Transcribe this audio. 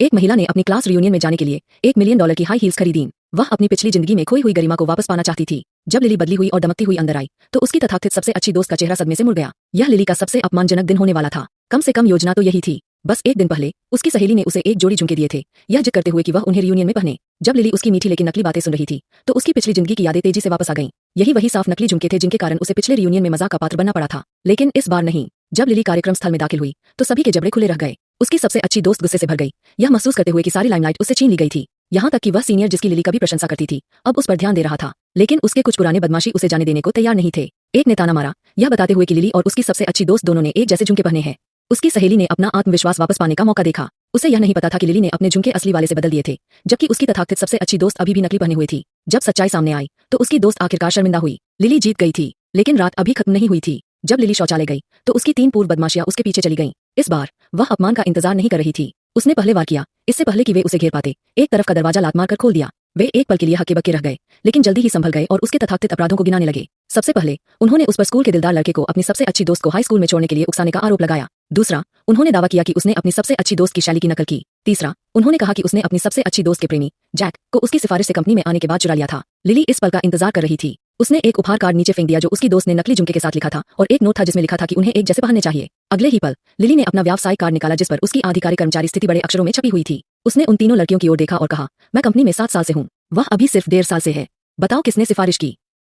एक महिला ने अपनी क्लास रियूनियन में जाने के लिए $1 मिलियन की हाई हील्स खरीदी। वह अपनी पिछली जिंदगी में खोई हुई गरिमा को वापस पाना चाहती थी। जब लिली बदली हुई और दमकती हुई अंदर आई तो उसकी तथाकथित सबसे अच्छी दोस्त का चेहरा सदमे से मुड़ गया। यह लिली का सबसे अपमानजनक दिन होने वाला था। कम से कम योजना तो यही थी। बस एक दिन पहले उसकी सहेली ने उसे एक जोड़ी झुमके दिए थे, यह जिद करते हुए कि वह उन्हें रियूनियन में पहने। जब लिली उसकी मीठी लेकिन नकली बातें सुन रही थी तो उसकी पिछली जिंदगी की यादें तेजी से वापस आ गईं। यही वही साफ नकली झुमके थे जिनके कारण उसे पिछले रियूनियन में मजाक का पात्र बनना पड़ा था। लेकिन इस बार नहीं। जब लिली कार्यक्रम स्थल में दाखिल हुई तो सभी के जबड़े खुले रह गए। उसकी सबसे अच्छी दोस्त गुस्से से भर गई, यह महसूस करते हुए कि सारी लाइमलाइट उससे छीन ली गई थी। यहाँ तक कि वह सीनियर जिसकी लिली कभी प्रशंसा करती थी अब उस पर ध्यान दे रहा था। लेकिन उसके कुछ पुराने बदमाशी उसे जाने देने को तैयार नहीं थे। एक ने ताना मारा, यह बताते हुए कि लिली और उसकी सबसे अच्छी दोस्त दोनों ने एक जैसे झुमके पहने हैं। उसकी सहेली ने अपना आत्मविश्वास वापस पाने का मौका देखा। उसे यह नहीं पता था कि लिली ने अपने झुमके असली वाले से बदल दिए थे, जबकि उसकी तथाकथित सबसे अच्छी दोस्त अभी भी नकली पहने हुए थी। जब सच्चाई सामने आई तो उसकी दोस्त आखिरकार शर्मिंदा हुई। लिली जीत गई थी, लेकिन रात अभी खत्म नहीं हुई थी। जब लिली शौचालय गई तो उसकी 3 पूर्व बदमाशियां उसके पीछे चली गईं। इस बार वह अपमान का इंतजार नहीं कर रही थी। उसने पहले वार किया, इससे पहले कि वे उसे घेर पाते। एक तरफ का दरवाजा लात मारकर खोल दिया। वे एक पल के लिए हक्के बक्के रह गए, लेकिन जल्दी ही संभल गए और उसके तथाकथित अपराधों को गिनाने लगे। सबसे पहले उन्होंने उस पर स्कूल के दिलदार लड़के को अपनी सबसे अच्छी दोस्त को हाई स्कूल में छोड़ने के लिए उकसाने का आरोप लगाया। दूसरा, उन्होंने दावा किया कि उसने अपनी सबसे अच्छी दोस्त की शैली की नकल की। तीसरा, उन्होंने कहा कि उसने अपनी सबसे अच्छी दोस्त के प्रेमी जैक को उसकी सिफारिश से कंपनी में आने के बाद चुरा लिया था। लिली इस पल का इंतजार कर रही थी। उसने एक उपहार कार्ड नीचे फेंक दिया जो उसकी दोस्त ने नकली झुमके के साथ लिखा था, और एक नोट था जिसमें लिखा था कि उन्हें एक जैसे पहनने चाहिए। अगले ही पल लिली ने अपना व्यावसायिक कार्ड निकाला जिस पर उसकी आधिकारिक कर्मचारी स्थिति बड़े अक्षरों में छपी हुई थी। उसने उन तीनों लड़कियों की ओर देखा और कहा, मैं कंपनी में 7 साल से हूँ, वह अभी सिर्फ 1.5 साल से है। बताओ किसने सिफारिश की।